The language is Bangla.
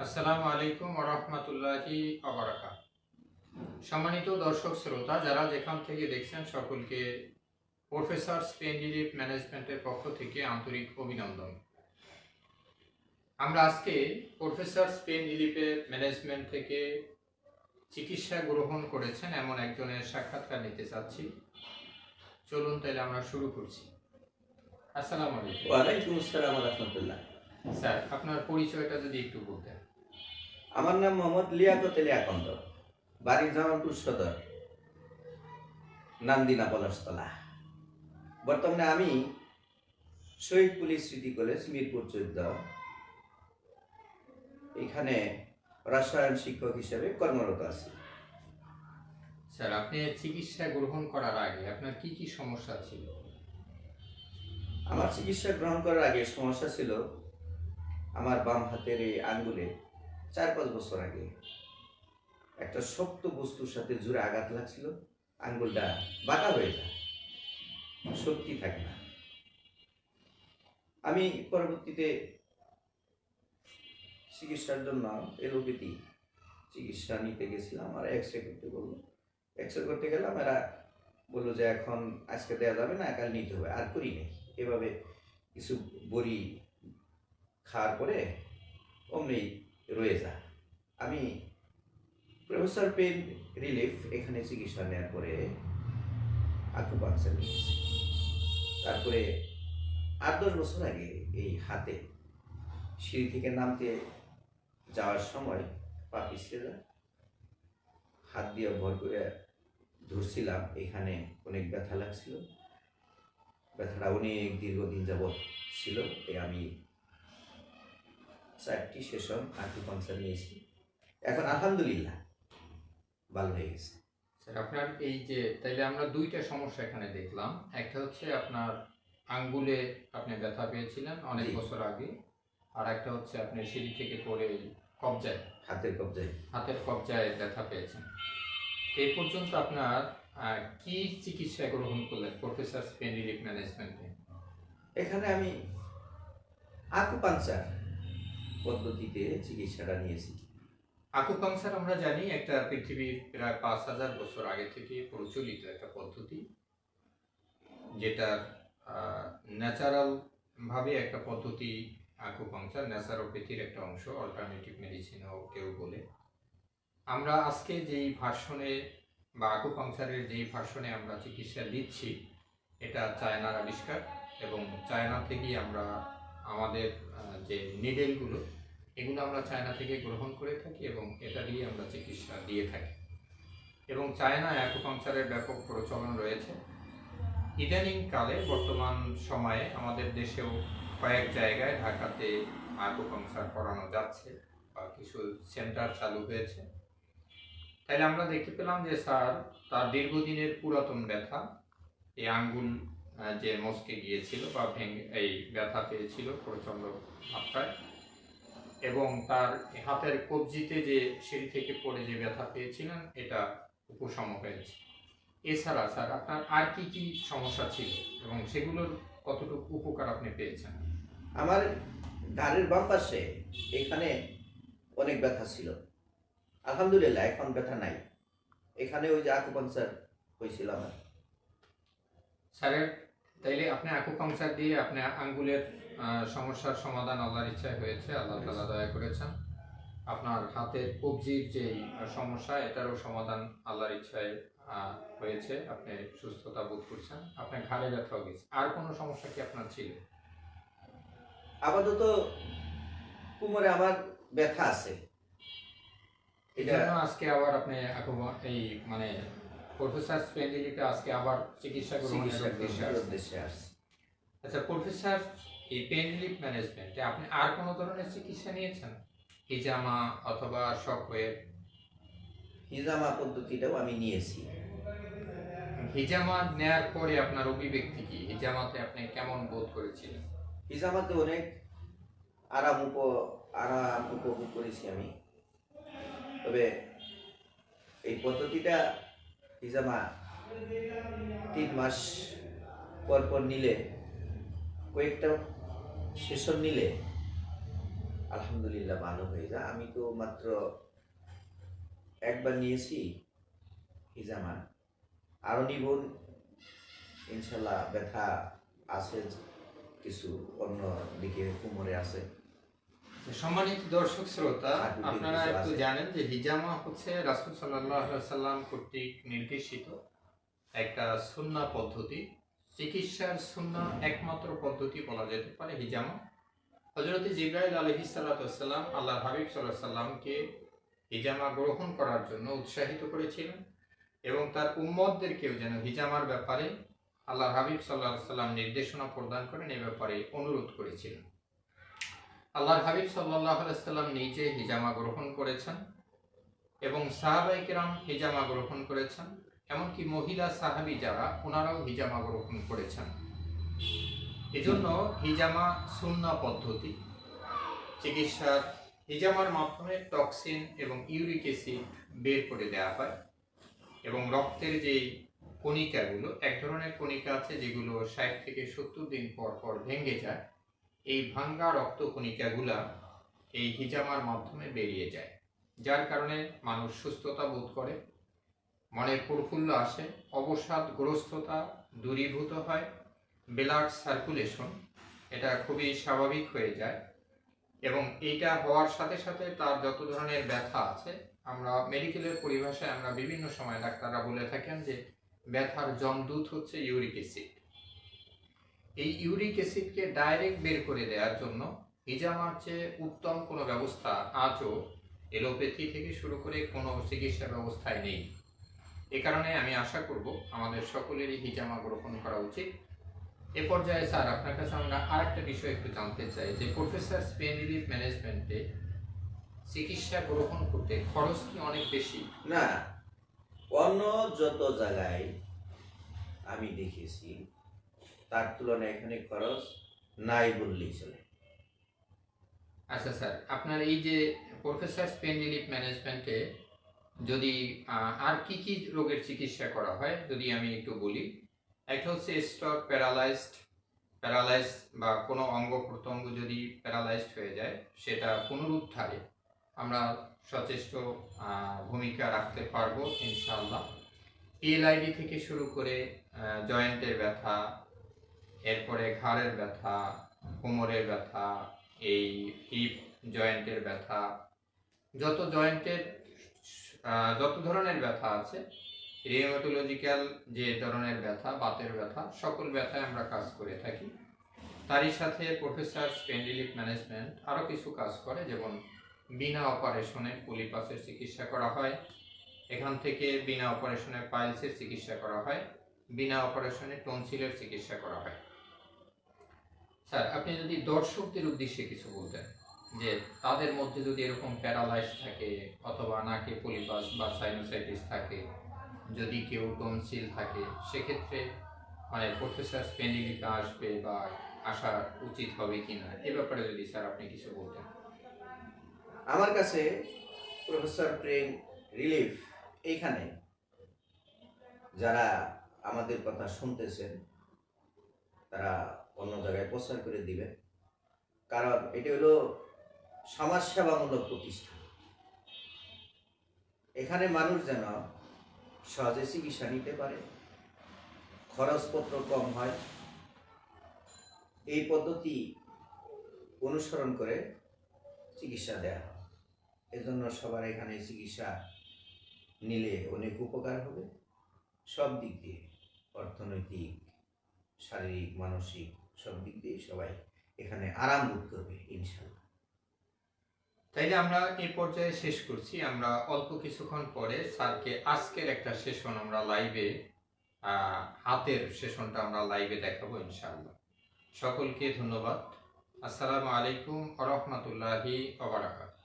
আসসালামু আলাইকুম ওয়া রাহমাতুল্লাহি ওয়া বারাকাতুহু। সম্মানিত দর্শক শ্রোতা, যারা যেখান থেকে দেখছেন সকলকে প্রফেসর পেইন রিলিফ ম্যানেজমেন্টের পক্ষ থেকে আন্তরিক অভিনন্দন। আমরা আজকে প্রফেসর পেইন রিলিফের ম্যানেজমেন্ট থেকে চিকিৎসা গ্রহণ করেছেন এমন একজনের সাক্ষাৎকার নিতে চাচ্ছি। চলুন তাহলে আমরা শুরু করছি। আসসালামু আলাইকুম। ওয়ালাইকুম আসসালাম ওয়া রাহমাতুল্লাহ। স্যার, আপনার পরিচয়টা যদি একটু বলতেন। আমার নাম মোহাম্মদ লিয়াকত আলী আকন্দ, বাড়ি জামালপুর সদর, নান্দিনা পলাশতলা। বর্তমানে আমি শহীদ পুলিশ স্মৃতি কলেজ মিরপুর 14 এখানে রসায়ন শিক্ষক হিসেবে কর্মরত আছি। স্যার, আপনি চিকিৎসা গ্রহণ করার আগে আপনার কি কি সমস্যা ছিল? আমার চিকিৎসা গ্রহণ করার আগে সমস্যা ছিল, আমার বাম হাতের এই আঙ্গুলে 4-5 বছর আগে একটা শক্ত বস্তুর সাথে জোরে আঘাত লাগছিল, আঙ্গুলটা বাঁকা হয়ে যায়, শক্তি থাকে না। আমি পরবর্তীতে চিকিৎসার জন্য এলোপ্যাথি চিকিৎসা নিতে গেছিলাম, আর এক্সরে করতে বললো। এক্সরে করতে গেলাম, এরা বললো যে এখন আজকে দেওয়া যাবে না, কাল নিতে হবে। আর করি নেই, এভাবে কিছু বড়ি খাওয়ার পরে অমনি রয়ে যায়। আমি প্রফেসর পেইন রিলিফ এখানে চিকিৎসা নেওয়ার পরে আকুপাংচার নিয়েছি। তারপরে 8-10 বছর আগে এই হাতে সিঁড়ি থেকে নামতে যাওয়ার সময় পা পিছলে যায়, হাত দিয়ে ভর করে ধরছিলাম, এখানে অনেক ব্যথা লাগছিল, ব্যথাটা অনেক দীর্ঘদিন যাবৎ ছিল। আমি 4টি সেশন আকুপাংচার নিয়েছি, এখন আলহামদুলিল্লাহ ভালো হয়ে গেছে। স্যার, আপনার এই যে তাইলে আমরা দুইটা সমস্যা এখানে দেখলাম। একটা হচ্ছে আপনার আঙ্গুলে আপনি ব্যথা পেয়েছিলেন অনেক জি। বছর আগে, আর একটা হচ্ছে আপনি সিঁড়ি থেকে পড়ে কবজায় হাতের কবজায় ব্যথা পেয়েছেন। এই পর্যন্ত আপনার কি চিকিৎসা গ্রহণ করলেন প্রফেসর পেইন রিলিফ ম্যানেজমেন্টে? এখানে আমি আকুপাংচার পদ্ধতিতে চিকিৎসাটা নিয়েছি। আকুপাংচার আমরা জানি একটা পৃথিবীর প্রায় 5,000 বছর আগে থেকে প্রচলিত একটা পদ্ধতি, যেটা ন্যাচারাল ভাবে একটা পদ্ধতি। আকুপাংচার ন্যাচারোপ্যাথির একটা অংশ, অল্টারনেটিভ মেডিসিনও কেউ বলে। আমরা আজকে যেই ভার্সনে বা আকুপাংচারের যেই ভার্সনে আমরা চিকিৎসা দিচ্ছি, এটা চায়নার আবিষ্কার, এবং চায়না থেকেই আমরা আমাদের যে নিডেলগুলো, এগুলো আমরা চায়না থেকে গ্রহণ করে থাকি এবং এটা দিয়ে আমরা চিকিৎসা দিয়ে থাকি। এবং চায়নায় আকুপাংচারের ব্যাপক প্রচলন রয়েছে। ইদানিং কালে বর্তমান সময়ে আমাদের দেশেও কয়েক জায়গায়, ঢাকাতে আকুপাংচার করানো যাচ্ছে বা কিছু সেন্টার চালু হয়েছে। তাইলে আমরা দেখতে পেলাম যে স্যার, তার দীর্ঘদিনের পুরাতন ব্যথা, এই আঙ্গুল যে মচকে গিয়েছিল বা এই ব্যথা পেয়েছিল প্রচণ্ড মাত্রায়, এবং তার হাতের কবজিতে যে সিঁড়ি থেকে পড়ে যে ব্যথা পেয়েছিলেন, এটা উপশম হয়েছে। এছাড়া স্যার, আপনার আর কি কি সমস্যা ছিল এবং সেগুলোর কতটুকু উপকার আপনি পেয়েছেন? আমার ঘাড়ের বাম পাশে এখানে অনেক ব্যথা ছিল, আলহামদুলিল্লাহ এখন ব্যথা নাই। এখানে ওই যে আকুপাংচার হয়েছিল আমার। স্যারের তাইলে আপনি আকুপাংচার দিয়ে আপনি আঙ্গুলের সমস্যার সমাধান আল্লাহর ইচ্ছায় হয়েছে, আল্লাহ তাআলা দয়া করেছেন। আপনার হাতের কবজির যেই সমস্যা, এটারও সমাধান আল্লাহর ইচ্ছায় হয়েছে, আপনি সুস্থতা বোধ করছেন। আপনার ঘাড়ে ব্যথাও গেছে। আর কোনো সমস্যা কি আপনার ছিল? আপাতত কোমরে আমার ব্যথা আছে, এই জন্য আজকে আবার আপনি এই মানে প্রফেসর পেইন রিলিফে আজকে আবার চিকিৎসা গ্রহণের উদ্দেশ্যে আসছে। আচ্ছা প্রফেসর, এই পেইন রিলিফ ম্যানেজমেন্টে আপনি আর কোনো ধরনের চিকিৎসা নিয়েছেন? হিজামা অথবা শক ওয়েভ? হিজামা পদ্ধতিটাও আমি নিয়েছি। হিজামা নেয়ার পরে আপনার অভিব্যক্তি কি? হিজামাতে আপনি কেমন বোধ করেছিলেন? হিজামাতে অনেক আরাম উপভোগ করেছি আমি। তবে এই পদ্ধতিটা হিজামা 3 মাস পর পর নিলে, কয়েকটা সেশন নিলে আলহামদুলিল্লাহ আলহামদুলিল্লাহ ভালো হয়ে যায়। আমি তো মাত্র একবার নিয়েছি হিজামা, আরও নিব ইনশাল্লাহ। ব্যথা আছে কিছু, অন্য দিকে কোমরে আছে। সম্মানিত দর্শক শ্রোতা, হাঁটুতে আপনারা কিছু একটু আছে। জানেন যে হিজামা হচ্ছে রাসূল সাল্লাল্লাহু আলাইহি সাল্লাম কর্তৃক নির্দেশিত একটা সুন্নাহ পদ্ধতি, চিকিৎসার সুন্নাহ একমাত্র পদ্ধতি বলা যেতে পারে হিজামা। হযরত জিবরাইল আলাইহিস সালাতু ওয়াস সালাম আল্লাহর হাবিব সাল্লাল্লাহু আলাইহি সাল্লামকে হিজামা গ্রহণ করার জন্য উৎসাহিত করেছিলেন এবং তার উম্মতদেরকেও যেন হিজামার ব্যাপারে আল্লাহর হাবিব সাল্লাল্লাহু আলাইহি সাল্লাম নির্দেশনা প্রদান করেন এই ব্যাপারে অনুরোধ করেছিলেন। আল্লাহর হাবিব সাল্লাল্লাহু আলাইহি সাল্লাম নিজে হিজামা গ্রহণ করেছেন এবং সাহাবায়ে কেরাম হিজামা গ্রহণ করেছেন, এমনকি মহিলা সাহাবী যারা ওনারাও হিজামা গ্রহণ করেছেন। এজন্য হিজামা সুন্নাহ পদ্ধতি চিকিৎসার। হিজামার মাধ্যমে টক্সিন এবং ইউরিক অ্যাসিড বের করে দেওয়া হয় এবং রক্তের যে কণিকাগুলো, এক ধরনের কণিকা আছে যেগুলো 60 থেকে 70 দিন পর পর ভেঙে যায়, এই ভাঙ্গা রক্ত কণিকাগুলা এই হিজামার মাধ্যমে বেরিয়ে যায়, যার কারণে মানুষ সুস্থতা বোধ করে, মনের প্রফুল্ল আসে, অবসাদগ্রস্ততা দূরীভূত হয়, ব্লাড সার্কুলেশন এটা খুবই স্বাভাবিক হয়ে যায় এবং এইটা হওয়ার সাথে সাথে তার যত ধরনের ব্যথা আছে, আমরা মেডিকেলের পরিভাষায় আমরা বিভিন্ন সময় ডাক্তাররা বলে থাকেন যে ব্যথার জমদূত হচ্ছে ইউরিক অ্যাসিড। এই ইউরিক অ্যাসিডকে ডাইরেক্ট বের করে দেওয়ার জন্য হিজামার চেয়ে উত্তম কোনো ব্যবস্থা আজও এলোপ্যাথি থেকে শুরু করে কোনো চিকিৎসা ব্যবস্থায় নেই। এ কারণে আমি আশা করব আমাদের সকলেরই হিজামা গ্রহণ করা উচিত। এ পর্যায়ে স্যার আপনার কাছে আমরা আরেকটা বিষয় একটু জানতে চাই যে প্রফেসর পেইন রিলিফ ম্যানেজমেন্টে চিকিৎসা গ্রহণ করতে খরচ কি অনেক বেশি? না, অন্য যত জায়গায় আমি দেখেছি তার তুলনায় এখানে খরচ নাই বললেই চলে। আচ্ছা স্যার, আপনার এই যে প্রফেসর পেইন রিলিফ ম্যানেজমেন্টে যদি আর কি কি রোগের চিকিৎসা করা হয় যদি আমি একটু বলি। একটা হচ্ছে স্ট্রোক, প্যারালাইজ বা কোনো অঙ্গ প্রত্যঙ্গ যদি প্যারালাইজড হয়ে যায় সেটা পুনরুদ্ধারে আমরা সচেষ্ট ভূমিকা রাখতে পারবো ইনশাআল্লাহ। পিএলআইডি থেকে শুরু করে জয়েন্টের ব্যথা, এরপরে ঘাড়ের ব্যথা, কোমরের ব্যথা, এই হিপ জয়েন্টের ব্যথা, যত জয়েন্টের যত ধরনের ব্যথা আছে, রিউমাটোলজিক্যাল যে ধরনের ব্যথা, বাতের ব্যথা, সকল ব্যথায় আমরা কাজ করে থাকি। তারই সাথে প্রফেসর পেইন রিলিফ ম্যানেজমেন্ট আরও কিছু কাজ করে, যেমন বিনা অপারেশনে পলিপাসের চিকিৎসা করা হয়, এখান থেকে বিনা অপারেশনে পাইলসের চিকিৎসা করা হয়, বিনা অপারেশনে টনসিলের চিকিৎসা করা হয়। স্যার আপনি যদি দর্শকদের উদ্দেশ্যে কিছু বলতেন যে তাদের মধ্যে যদি এরকম প্যারালাইজ থাকে অথবা নাকে পলিপাস বা সাইনোসাইটিস থাকে, যদি কেউ টনসিল থাকে, সেক্ষেত্রে মানে প্রফেসর পেইন রিলিফে আসবে বা আসা উচিত হবে কিনা, এ ব্যাপারে যদি স্যার আপনি কিছু বলতেন। আমার কাছে প্রফেসর পেইন রিলিফ এইখানে যারা আমাদের কথা শুনতেছেন তারা অন্য জায়গায় প্রচার করে দিবে, কারণ এটি হলো সমাজসেবামূলক প্রতিষ্ঠান। এখানে মানুষ যেন সহজে চিকিৎসা নিতে পারে, খরচপত্র কম হয়, এই পদ্ধতি অনুসরণ করে চিকিৎসা দেওয়া হয়। এজন্য সবার এখানে চিকিৎসা নিলে অনেক উপকার হবে, সব দিক দিয়ে, অর্থনৈতিক, শারীরিক, মানসিক সব দিক দিয়ে সবাই এখানে আরাম বোধ করবে ইনশাল্লাহ। তাইলে আমরা এই পর্যায়ে শেষ করছি। আমরা অল্প কিছুক্ষণ পরে স্যারকে আজকের একটা সেশন আমরা লাইভে, হাতের সেশনটা আমরা লাইভে দেখাবো ইনশাআল্লাহ। সকলকে ধন্যবাদ। আসসালামু আলাইকুম ওয়া রাহমাতুল্লাহি ওয়া বারাকাতুহু।